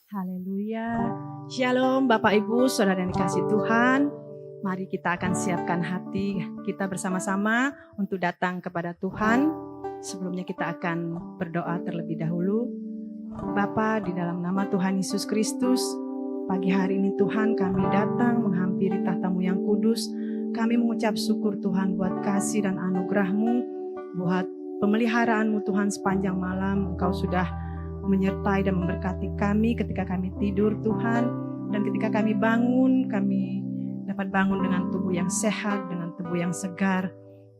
Haleluya. Shalom Bapak Ibu, Saudara yang dikasih Tuhan. Mari kita akan siapkan hati kita bersama-sama untuk datang kepada Tuhan. Sebelumnya kita akan berdoa terlebih dahulu. Bapa, di dalam nama Tuhan Yesus Kristus, pagi hari ini Tuhan kami datang menghampiri tahta-Mu yang kudus. Kami mengucap syukur Tuhan buat kasih dan anugerah-Mu, buat pemeliharaan-Mu Tuhan sepanjang malam. Engkau sudah menyertai dan memberkati kami ketika kami tidur Tuhan, dan ketika kami bangun, kami dapat bangun dengan tubuh yang sehat, dengan tubuh yang segar,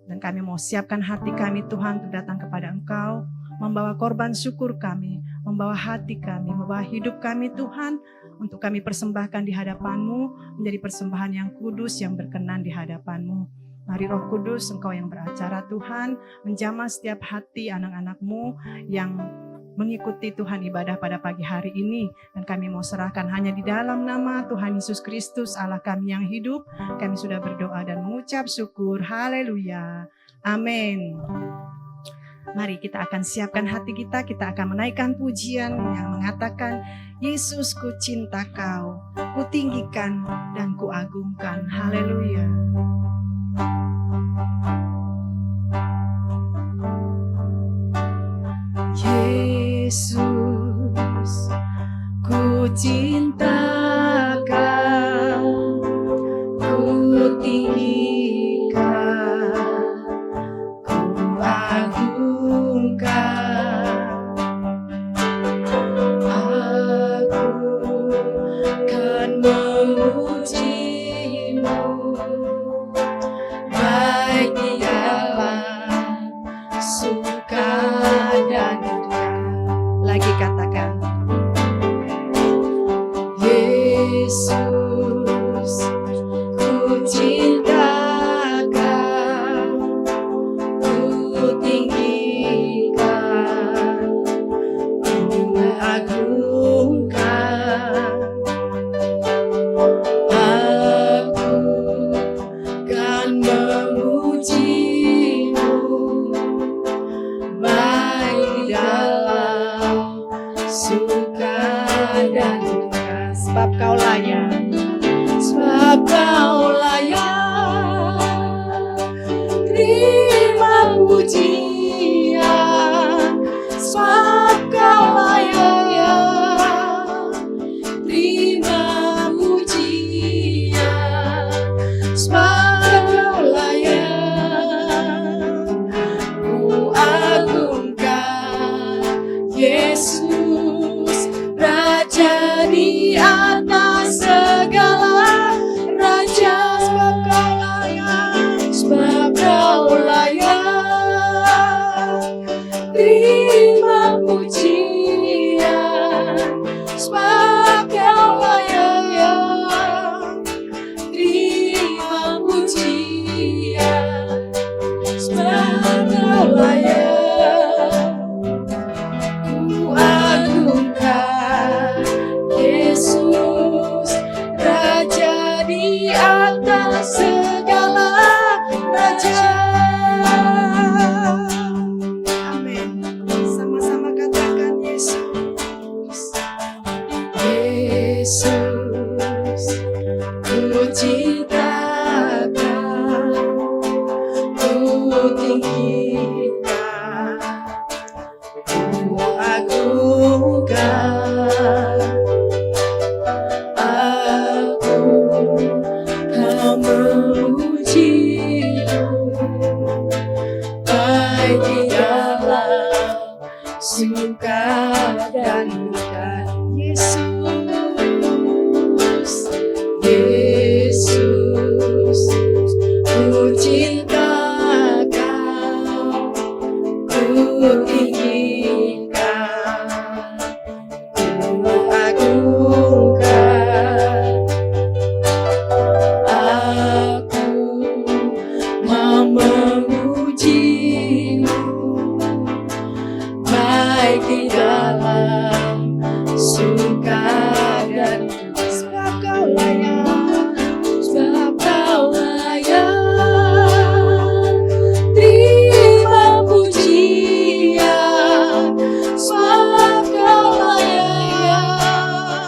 dan kami mau siapkan hati kami Tuhan untuk datang kepada Engkau, membawa korban syukur kami, membawa hati kami, membawa hidup kami Tuhan, untuk kami persembahkan di hadapan-Mu, menjadi persembahan yang kudus, yang berkenan di hadapan-Mu. Mari Roh Kudus, Engkau yang beracara Tuhan, menjamah setiap hati anak-anak-Mu yang mengikuti Tuhan ibadah pada pagi hari ini. Dan kami mau serahkan hanya di dalam nama Tuhan Yesus Kristus, Allah kami yang hidup. Kami sudah berdoa dan mengucap syukur. Haleluya. Amin. Mari kita akan siapkan hati kita. Kita akan menaikkan pujian yang mengatakan, Yesus ku cinta kau, ku tinggikan dan ku agungkan. Haleluya. Yesus, ku cinta kau, ku tinggikan, ku agungkan. Aku kan memuji-Mu, baik di dalam suka dan lagi katakan, Yesus, ku cinta kau, ku tinggikan, ku agungkan. Aku kan memuji-Mu, baik di dalam suka dan duka, sebab Kau layak, sebab Kau layak, terima pujian, sebab Kau layak, terima pujian, sebab Kau layak, ku agungkan Yesus, Raja di atas segala raja. Sebab Kau layak, terima pujian, sebab Kau layak, terima pujian, sebab Kau layak, ku agungkan Yesus, Raja di atas segala raja. Amin. Sama-sama katakan Yesus. Yesus, ku cinta Kau, ku tinggikan, ku agungkan. Aku kan memuji-Mu, baik di dalam suka dan duka. Yesus, Yesus, ku cinta Kau, ku tinggikan, ku agungkan. Aku mau memuji-Mu, baik di dalam suka dan duka. Sebab Kau layak, sebab Kau layak, terima pujian, sebab Kau layak,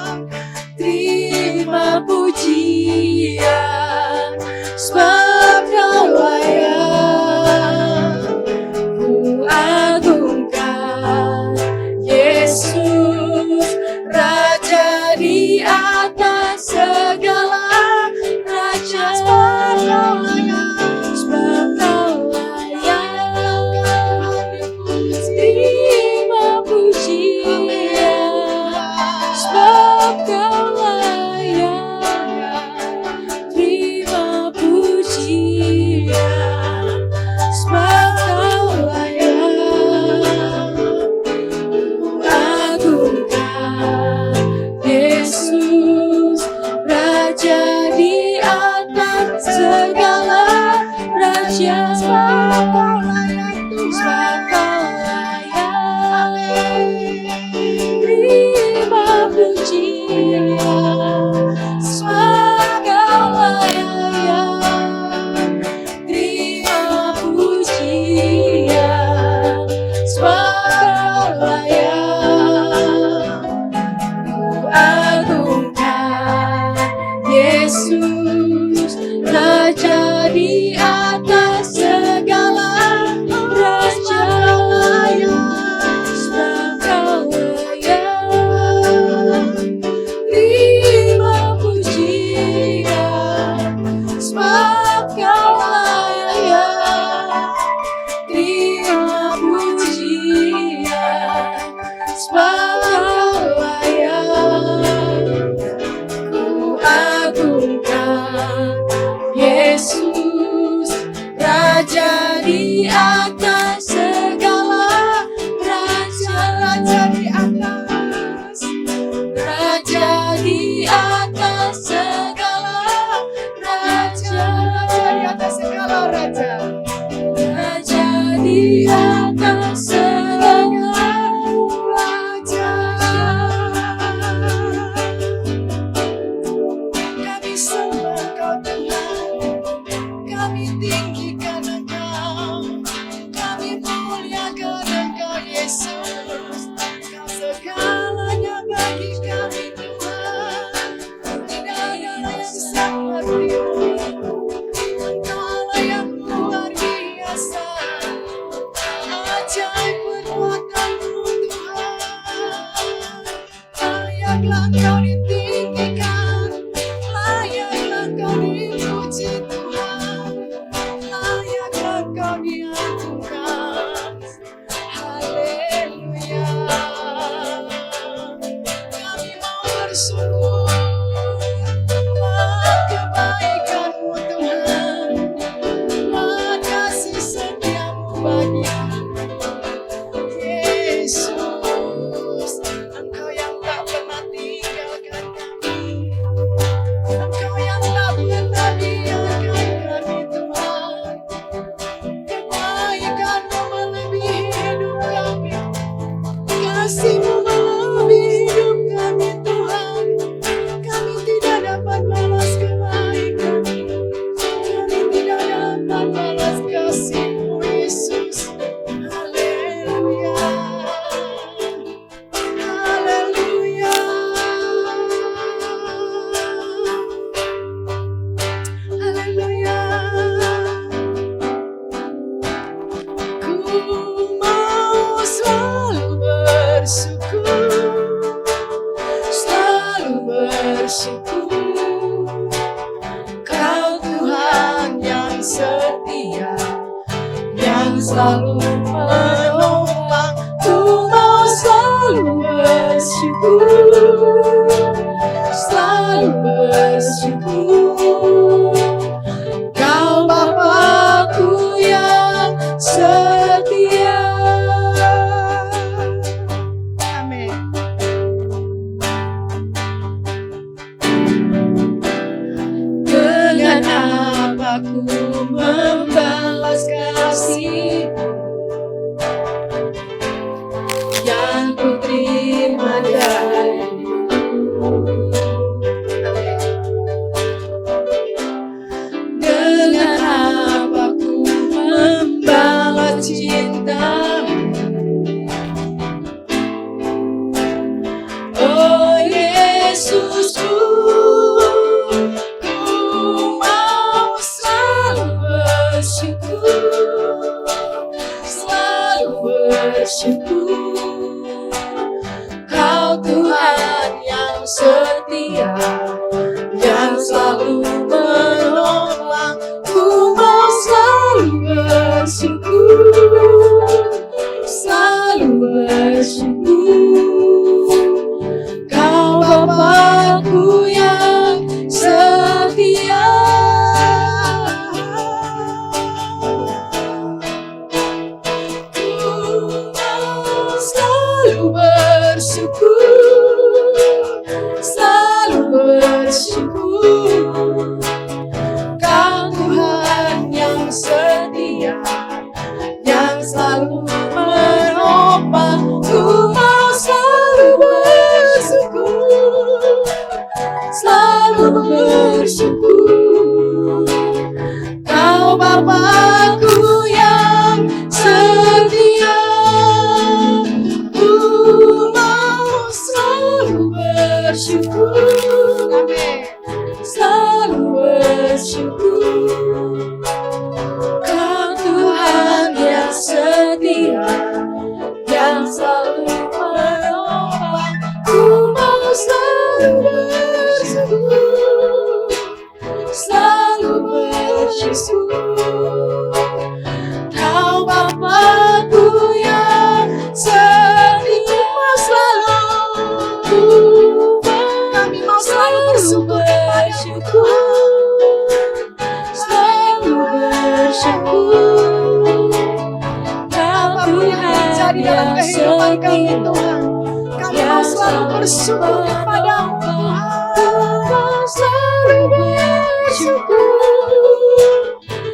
bersyukur. Kau Bapa-Ku yang setia, ku mau selalu bersyukur, selalu bersyukur. Kau Tuhan yang setia, yang selalu menolong, ku mau selalu bersyukur, selalu bersyukur. Kau Bapa-Ku yang setia, selalu kami mau selalu bersyukur, selalu bersyukur. Kau Tuhan yang setia, kami mau selalu bersyukur kepadamu Tuhan, selalu bersyukur,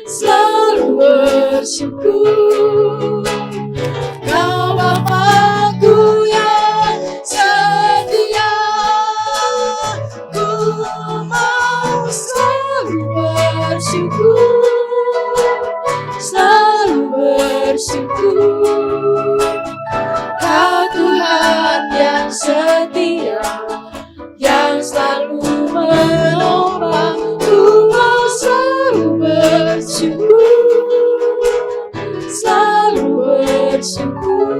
selalu bersyukur. Kau Bapa-Ku yang setia, ku mau selalu bersyukur, selalu bersyukur. Kau Tuhan yang setia, yang selalu menopang, ku mau selalu bersyukur, selalu bersyukur.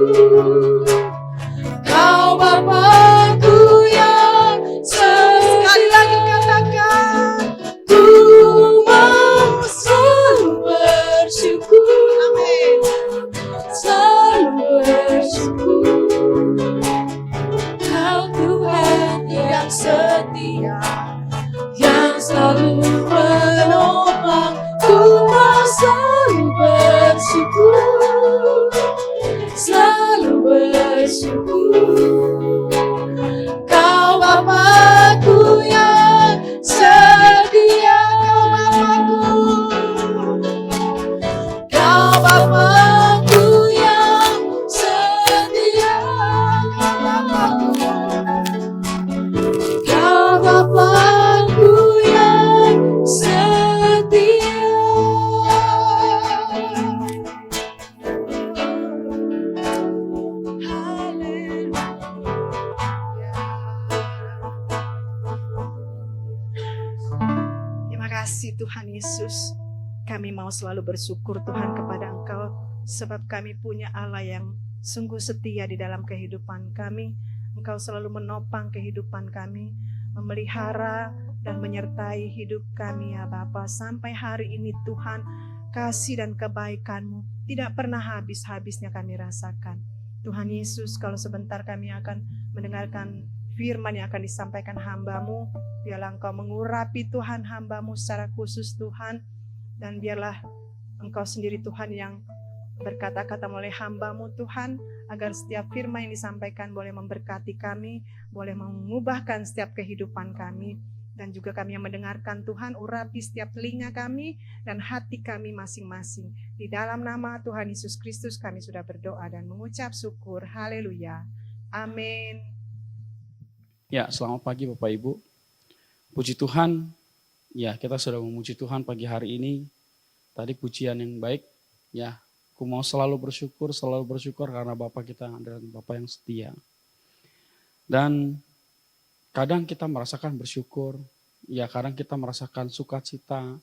Kau Bapa-Ku yang setia, sekali lagi katakan, ku mau selalu bersyukur, amin, selalu bersyukur. Kau Tuhan yang setia, yang selalu menopang, ku mau selalu bersyukur, selalu bersyukur. Kau Bapa-Ku yang setia, kau Bapa-Ku yang setia, kau Bapa-Ku yang setia. Terima kasih Tuhan Yesus. Kami mau selalu bersyukur Tuhan kepada Engkau, sebab kami punya Allah yang sungguh setia di dalam kehidupan kami. Engkau selalu menopang kehidupan kami, memelihara dan menyertai hidup kami ya Bapa. Sampai hari ini Tuhan, kasih dan kebaikan-Mu tidak pernah habis-habisnya kami rasakan. Tuhan Yesus, kalau sebentar kami akan mendengarkan firman yang akan disampaikan hamba-Mu, biarlah Engkau mengurapi Tuhan hamba-Mu secara khusus Tuhan. Dan biarlah Engkau sendiri Tuhan yang berkata-kata melalui hamba-Mu Tuhan, agar setiap firman yang disampaikan boleh memberkati kami, boleh mengubahkan setiap kehidupan kami. Dan juga kami yang mendengarkan Tuhan, urapi setiap telinga kami dan hati kami masing-masing. Di dalam nama Tuhan Yesus Kristus kami sudah berdoa dan mengucap syukur. Haleluya. Amin. Ya, selamat pagi Bapak Ibu. Puji Tuhan, ya kita sudah memuji Tuhan pagi hari ini. Tadi pujian yang baik, ya aku mau selalu bersyukur karena Bapak kita adalah Bapak yang setia. Dan kadang kita merasakan bersyukur, ya kadang kita merasakan sukacita.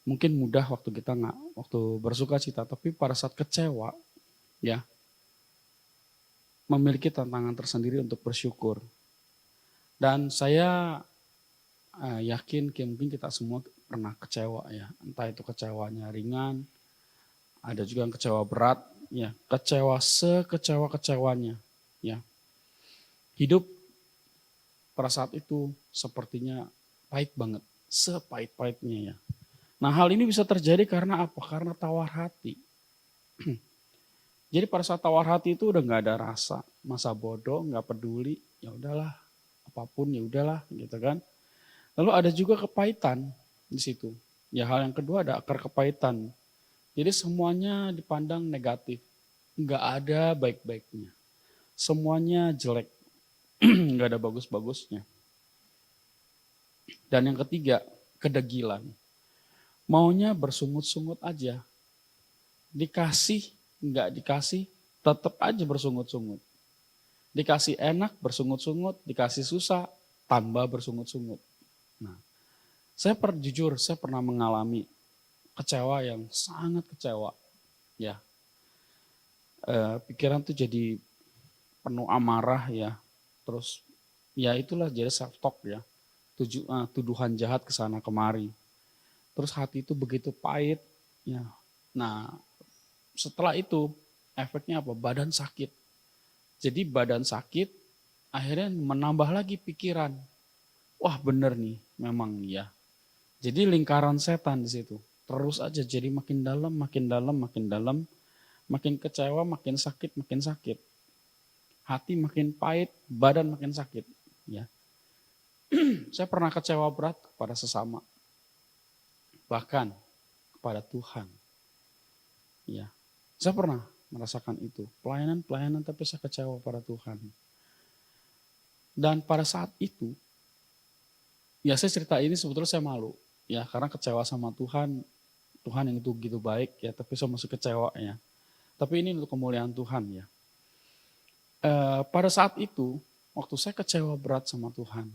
Mungkin mudah waktu kita waktu bersukacita, tapi pada saat kecewa, ya memiliki tantangan tersendiri untuk bersyukur. Dan saya yakin mungkin kita semua pernah kecewa ya, entah itu kecewanya ringan, ada juga yang kecewa berat, ya kecewa sekecewa-kecewanya, ya. Hidup pada saat itu sepertinya pahit banget, sepahit-pahitnya ya. Nah hal ini bisa terjadi karena apa? Karena tawar hati. Jadi pada saat tawar hati itu udah nggak ada rasa, masa bodoh, nggak peduli, ya udahlah, apapun ya udahlah, gitu kan. Lalu ada juga kepahitan di situ. Ya hal yang kedua ada akar kepahitan. Jadi semuanya dipandang negatif, nggak ada baik-baiknya, semuanya jelek, nggak ada bagus-bagusnya. Dan yang ketiga, kedegilan. Maunya bersungut-sungut aja. Dikasih, nggak dikasih, tetap aja bersungut-sungut. Dikasih enak, bersungut-sungut. Dikasih susah, tambah bersungut-sungut. Nah, jujur, saya pernah mengalami kecewa yang sangat kecewa. Ya, pikiran tuh jadi penuh amarah ya. Terus ya itulah jadi self talk ya. Tuduhan jahat ke sana kemari. Terus hati itu begitu pahit ya. Nah, setelah itu efeknya apa? Badan sakit. Jadi badan sakit akhirnya menambah lagi pikiran. Wah, bener nih, memang ya. Jadi lingkaran setan di situ. Terus aja jadi makin dalam, makin dalam, makin dalam, makin kecewa, makin sakit, makin sakit. Hati makin pahit, badan makin sakit. Ya, saya pernah kecewa berat kepada sesama, bahkan kepada Tuhan. Ya, saya pernah merasakan itu pelayanan, tapi saya kecewa pada Tuhan. Dan pada saat itu, ya saya cerita ini sebetulnya saya malu, ya karena kecewa sama Tuhan. Tuhan yang itu gitu baik ya, tapi saya masih kecewa ya. Tapi ini untuk kemuliaan Tuhan ya. Pada saat itu, waktu saya kecewa berat sama Tuhan,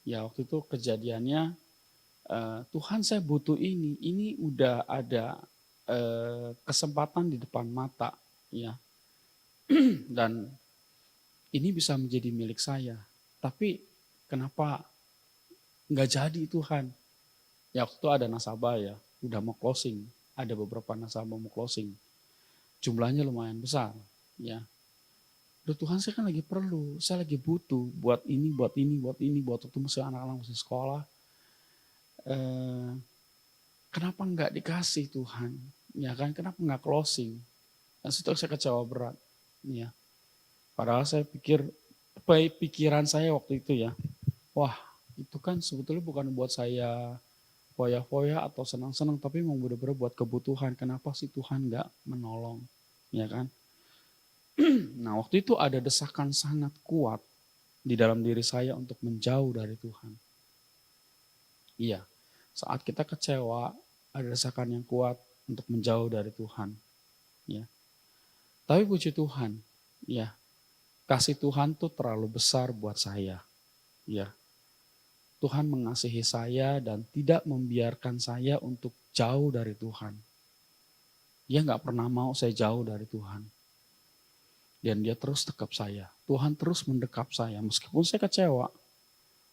ya waktu itu kejadiannya, Tuhan saya butuh ini udah ada kesempatan di depan mata, ya, dan ini bisa menjadi milik saya. Tapi kenapa nggak jadi Tuhan? Ya waktu itu ada nasabah ya, udah mau closing, ada beberapa nasabah mau closing, jumlahnya lumayan besar, ya. Duh, Tuhan saya kan lagi perlu, saya lagi butuh buat ini, buat waktu masih anak-anak masih sekolah. Kenapa nggak dikasih Tuhan? Ya kan, kenapa nggak closing? Dan situ saya kecewa berat. Ya. Padahal saya pikir, pikiran saya waktu itu ya, wah itu kan sebetulnya bukan buat saya foya-foya atau senang-senang, tapi mau benar-benar buat kebutuhan. Kenapa sih Tuhan nggak menolong? Ya kan? Nah waktu itu ada desakan sangat kuat di dalam diri saya untuk menjauh dari Tuhan. Iya, saat kita kecewa ada desakan yang kuat untuk menjauh dari Tuhan. Ya. Tapi puji Tuhan, ya kasih Tuhan tuh terlalu besar buat saya. Ya, Tuhan mengasihi saya dan tidak membiarkan saya untuk jauh dari Tuhan. Dia nggak pernah mau saya jauh dari Tuhan. Dan dia terus dekap saya. Tuhan terus mendekap saya. Meskipun saya kecewa.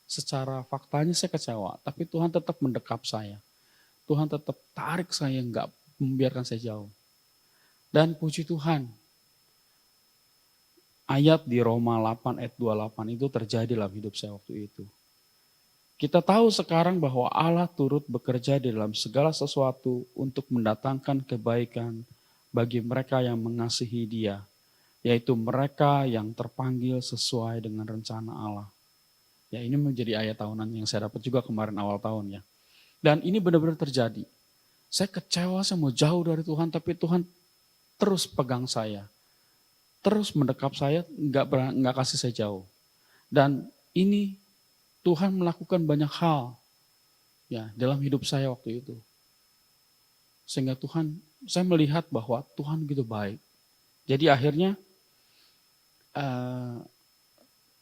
Secara faktanya saya kecewa. Tapi Tuhan tetap mendekap saya. Tuhan tetap tarik saya. Nggak membiarkan saya jauh. Dan puji Tuhan. Ayat di Roma 8 ayat 28 itu terjadi dalam hidup saya waktu itu. Kita tahu sekarang bahwa Allah turut bekerja di dalam segala sesuatu untuk mendatangkan kebaikan bagi mereka yang mengasihi Dia. Yaitu mereka yang terpanggil sesuai dengan rencana Allah. Ya ini menjadi ayat tahunan yang saya dapat juga kemarin awal tahun ya. Dan ini benar-benar terjadi. Saya kecewa, saya mau jauh dari Tuhan, tapi Tuhan terus pegang saya. Terus mendekap saya, nggak kasih saya jauh. Dan ini Tuhan melakukan banyak hal ya dalam hidup saya waktu itu. Sehingga saya melihat bahwa Tuhan begitu baik. Jadi akhirnya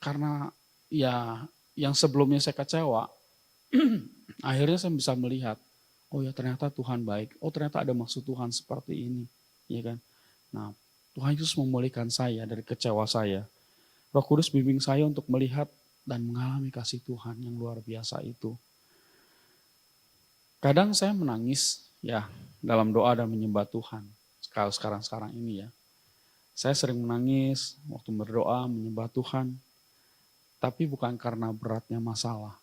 karena ya yang sebelumnya saya kecewa, akhirnya saya bisa melihat, oh ya ternyata Tuhan baik, oh ternyata ada maksud Tuhan seperti ini, ya kan. Nah Tuhan Yesus memulihkan saya dari kecewa saya. Roh Kudus bimbing saya untuk melihat dan mengalami kasih Tuhan yang luar biasa itu. Kadang saya menangis ya dalam doa dan menyembah Tuhan. Sekarang ini ya. Saya sering menangis waktu berdoa, menyembah Tuhan. Tapi bukan karena beratnya masalah.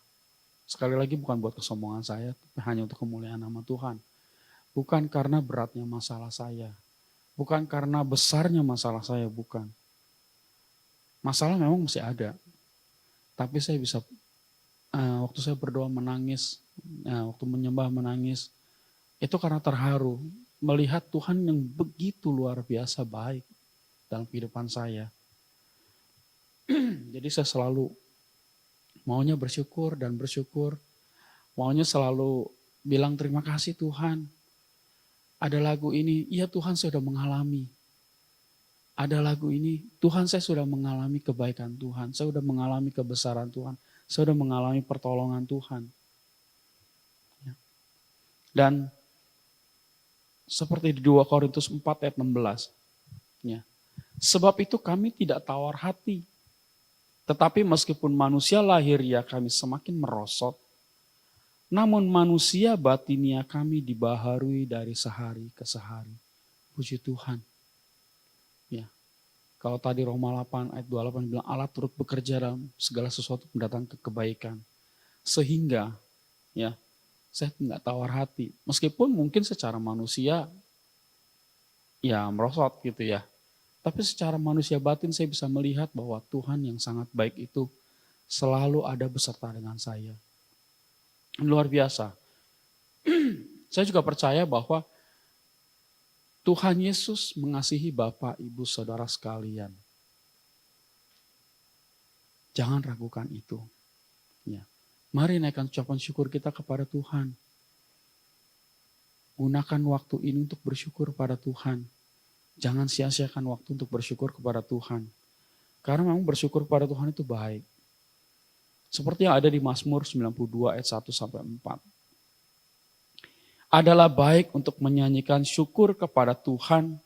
Sekali lagi bukan buat kesombongan saya, tapi hanya untuk kemuliaan nama Tuhan. Bukan karena beratnya masalah saya. Bukan karena besarnya masalah saya, bukan. Masalah memang masih ada. Tapi saya bisa, waktu saya berdoa menangis, waktu menyembah menangis, itu karena terharu. Melihat Tuhan yang begitu luar biasa baik dalam kehidupan saya. Jadi saya selalu Maunya bersyukur dan bersyukur. Maunya selalu bilang terima kasih Tuhan. Ada lagu ini, iya Tuhan saya sudah mengalami. Ada lagu ini, Tuhan saya sudah mengalami kebaikan Tuhan. Saya sudah mengalami kebesaran Tuhan. Saya sudah mengalami pertolongan Tuhan. Ya. Dan seperti di 2 Korintus 4 ayat 16. Ya. Sebab itu kami tidak tawar hati. Tetapi meskipun manusia lahiriah kami semakin merosot, namun manusia batinia kami dibaharui dari sehari ke sehari. Puji Tuhan. Ya. Kalau tadi Roma 8 ayat 28 bilang Allah turut bekerja dalam segala sesuatu mendatangkan kebaikan. Sehingga ya saya nggak tawar hati. Meskipun mungkin secara manusia ya merosot gitu ya. Tapi secara manusia batin saya bisa melihat bahwa Tuhan yang sangat baik itu selalu ada beserta dengan saya. Luar biasa. Saya juga percaya bahwa Tuhan Yesus mengasihi Bapak, Ibu, Saudara sekalian. Jangan ragukan itu. Ya. Mari naikkan ucapan syukur kita kepada Tuhan. Gunakan waktu ini untuk bersyukur pada Tuhan. Jangan sia-siakan waktu untuk bersyukur kepada Tuhan. Karena memang bersyukur kepada Tuhan itu baik. Seperti yang ada di Mazmur 92 ayat 1 sampai 4. Adalah baik untuk menyanyikan syukur kepada Tuhan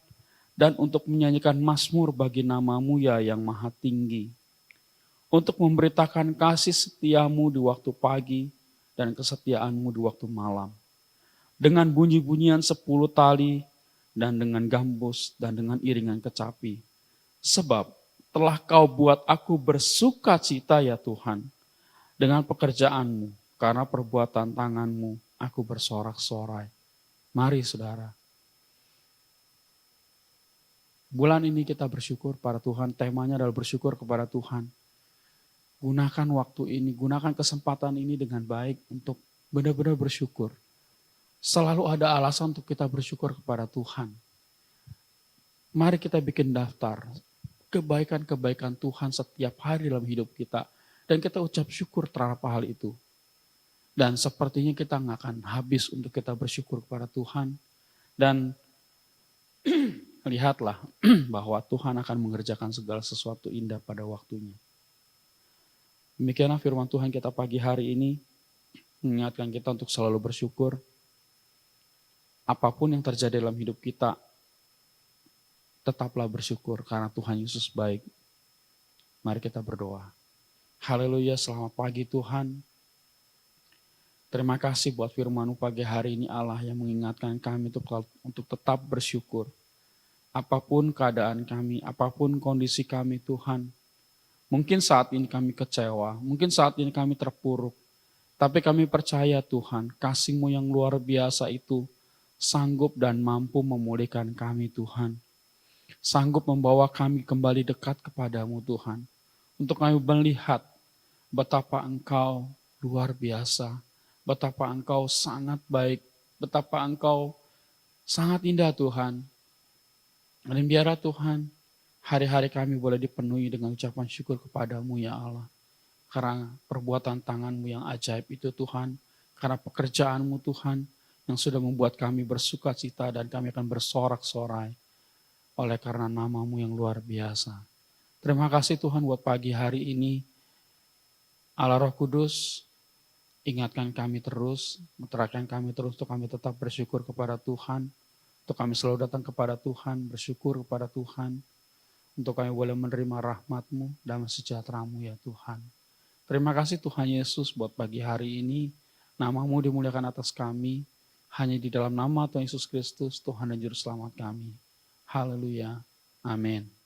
dan untuk menyanyikan mazmur bagi nama-Mu ya yang maha tinggi. Untuk memberitakan kasih setiamu di waktu pagi dan kesetiaanmu di waktu malam. Dengan bunyi-bunyian 10 tali dan dengan gambus dan dengan iringan kecapi. Sebab telah Kau buat aku bersuka cita ya Tuhan dengan pekerjaanmu, karena perbuatan tanganmu aku bersorak-sorai. Mari saudara. Bulan ini kita bersyukur pada Tuhan, temanya adalah bersyukur kepada Tuhan. Gunakan waktu ini, gunakan kesempatan ini dengan baik untuk benar-benar bersyukur. Selalu ada alasan untuk kita bersyukur kepada Tuhan. Mari kita bikin daftar kebaikan-kebaikan Tuhan setiap hari dalam hidup kita. Dan kita ucap syukur terhadap hal itu. Dan sepertinya kita nggak akan habis untuk kita bersyukur kepada Tuhan. Dan lihatlah bahwa Tuhan akan mengerjakan segala sesuatu indah pada waktunya. Demikianlah firman Tuhan kita pagi hari ini. Mengingatkan kita untuk selalu bersyukur. Apapun yang terjadi dalam hidup kita, tetaplah bersyukur karena Tuhan Yesus baik. Mari kita berdoa. Haleluya, selamat pagi Tuhan. Terima kasih buat firman-Mu pagi hari ini Allah yang mengingatkan kami untuk tetap bersyukur. Apapun keadaan kami, apapun kondisi kami Tuhan. Mungkin saat ini kami kecewa, mungkin saat ini kami terpuruk. Tapi kami percaya Tuhan, kasih-Mu yang luar biasa itu sanggup dan mampu memulihkan kami Tuhan. Sanggup membawa kami kembali dekat kepadamu Tuhan. Untuk kami melihat betapa Engkau luar biasa, betapa Engkau sangat baik, betapa Engkau sangat indah Tuhan. Dan biarlah Tuhan, hari-hari kami boleh dipenuhi dengan ucapan syukur kepadamu ya Allah. Karena perbuatan tangan-Mu yang ajaib itu Tuhan, karena pekerjaan-Mu Tuhan, yang sudah membuat kami bersuka cita dan kami akan bersorak-sorai. Oleh karena nama-Mu yang luar biasa. Terima kasih Tuhan buat pagi hari ini. Allah Roh Kudus, ingatkan kami terus, meterangkan kami terus untuk kami tetap bersyukur kepada Tuhan. Untuk kami selalu datang kepada Tuhan, bersyukur kepada Tuhan. Untuk kami boleh menerima rahmat-Mu dan sejahtera-Mu ya Tuhan. Terima kasih Tuhan Yesus buat pagi hari ini. Nama-Mu dimuliakan atas kami. Hanya di dalam nama Tuhan Yesus Kristus, Tuhan dan Juru Selamat kami. Haleluya. Amin.